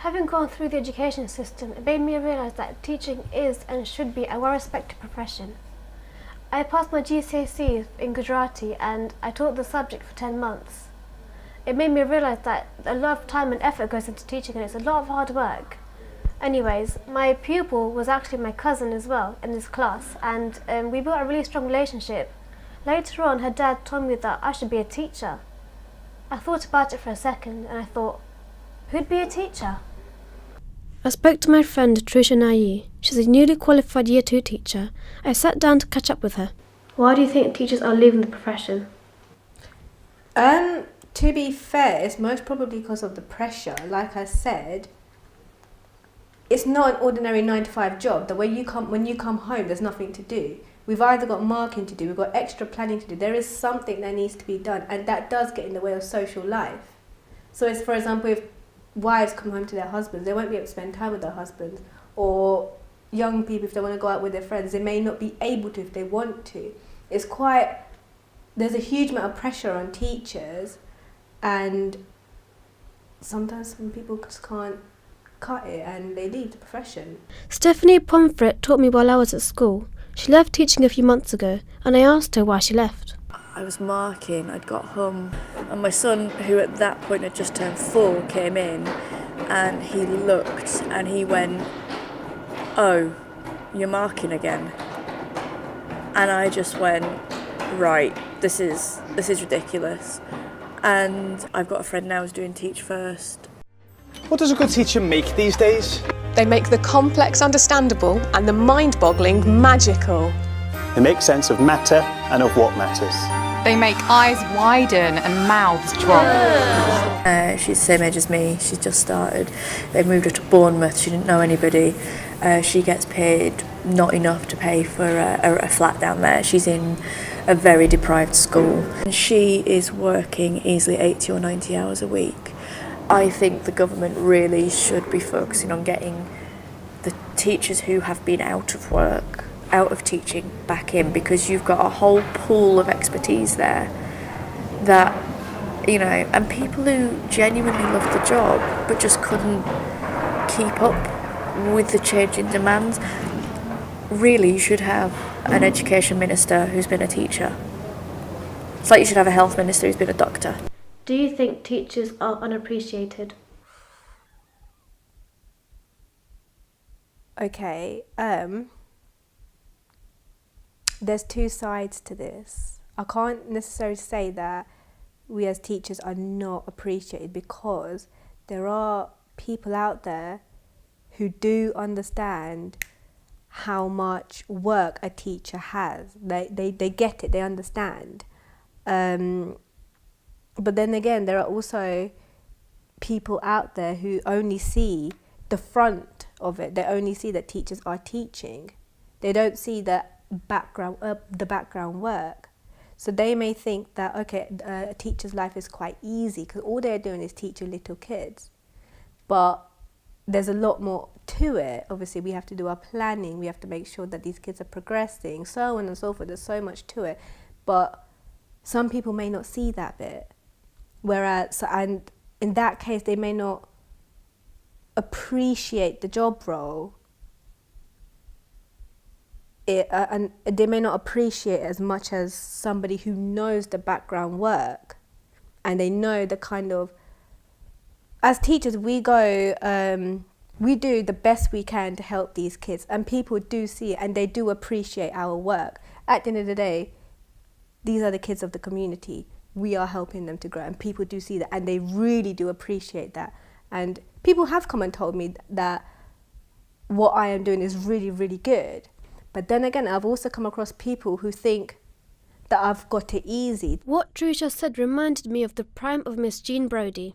Having gone through the education system, it made me realise that teaching is and should be a well-respected profession. I passed my GCSEs in Gujarati and I taught the subject for 10 months. It made me realise that a lot of time and effort goes into teaching and it's a lot of hard work. Anyways, my pupil was actually my cousin as well in this class, and we built a really strong relationship. Later on, her dad told me that I should be a teacher. I thought about it for a second and I thought, who'd be a teacher? I spoke to my friend Trisha Nayi. She's a newly qualified Year 2 teacher. I sat down to catch up with her. Why do you think teachers are leaving the profession? To be fair, it's most probably because of the pressure. Like I said, it's not an ordinary 9 to 5 job. That when you come home, there's nothing to do. We've either got marking to do, we've got extra planning to do. There is something that needs to be done, and that does get in the way of social life. So it's, for example, if wives come home to their husbands, they won't be able to spend time with their husbands. Or young people, if they want to go out with their friends, they may not be able to if they want to. There's a huge amount of pressure on teachers, and sometimes some people just can't cut it and they leave the profession. Stephanie Pomfret taught me while I was at school. She left teaching a few months ago, and I asked her why she left. I was marking, I'd got home, and my son, who at that point had just turned 4, came in, and he looked and he went, "Oh, you're marking again." And I just went, right, this is ridiculous. And I've got a friend now who's doing Teach First. What does a good teacher make these days? They make the complex understandable and the mind-boggling magical. They make sense of matter and of what matters. They make eyes widen and mouths drop. She's the same age as me, she's just started. They moved her to Bournemouth, she didn't know anybody. She gets paid not enough to pay for a flat down there. She's in a very deprived school. And she is working easily 80 or 90 hours a week. I think the government really should be focusing on getting the teachers who have been out of work, out of teaching, back in, because you've got a whole pool of expertise there that, you know, and people who genuinely love the job but just couldn't keep up with the changing demands. Really, you should have an education minister who's been a teacher. It's like you should have a health minister who's been a doctor. Do you think teachers are unappreciated? Okay, there's two sides to this. I can't necessarily say that we as teachers are not appreciated, because there are people out there who do understand how much work a teacher has. They get it, they understand. But then again, there are also people out there who only see the front of it. They only see that teachers are teaching. They don't see the background work. So they may think that, okay, a teacher's life is quite easy because all they're doing is teaching little kids. But there's a lot more to it. Obviously, we have to do our planning. We have to make sure that these kids are progressing, so on and so forth. There's so much to it. But some people may not see that bit. Whereas, and in that case, they may not appreciate the job role. And they may not appreciate it as much as somebody who knows the background work, and they know the kind of, as teachers, we do the best we can to help these kids, and people do see it and they do appreciate our work. At the end of the day, these are the kids of the community. We are helping them to grow, and people do see that, and they really do appreciate that. And people have come and told me that what I am doing is really, really good. But then again, I've also come across people who think that I've got it easy. What Trisha said reminded me of the prime of Miss Jean Brodie.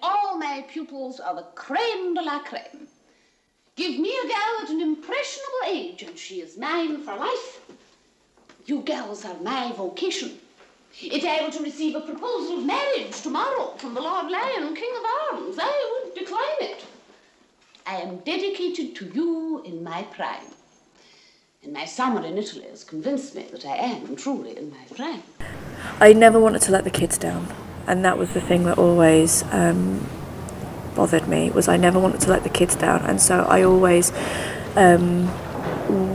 All my pupils are the creme de la creme. Give me a girl at an impressionable age and she is mine for life. You girls are my vocation. If I were to receive a proposal of marriage tomorrow from the Lord Lion, King of Arms, I would decline it. I am dedicated to you in my prime. And my summer in Italy has convinced me that I am truly in my prime. I never wanted to let the kids down, and that was the thing that always bothered me was I never wanted to let the kids down, and so I always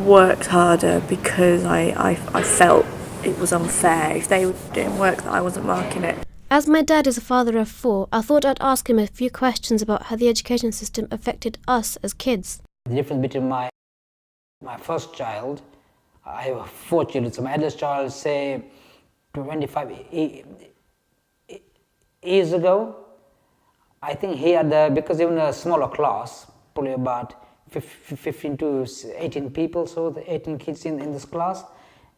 worked harder because I felt it was unfair if they were doing work that I wasn't marking it. As my dad is a father of 4, I thought I'd ask him a few questions about how the education system affected us as kids. The difference between my first child, I have 4 children, so my eldest child, say 25 years ago, I think he had, because even a smaller class, probably about 15 to 18 people, so the 18 kids in this class,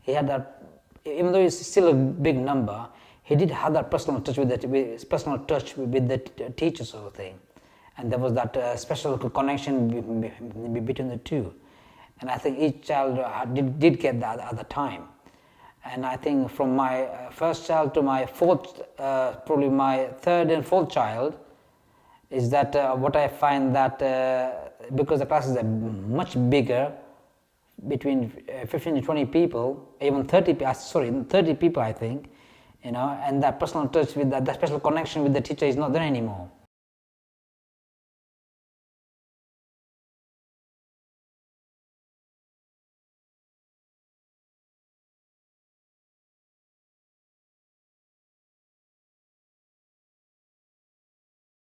he had that, even though it's still a big number, he did have that personal touch with the teacher sort of thing. And there was that special connection between the two. And I think each child did get that at the time. And I think from my first child to my probably my third and fourth child, is that what I find that because the classes are much bigger, between 15 to 20 people, even 30 people I think, and that personal touch with that special connection with the teacher is not there anymore.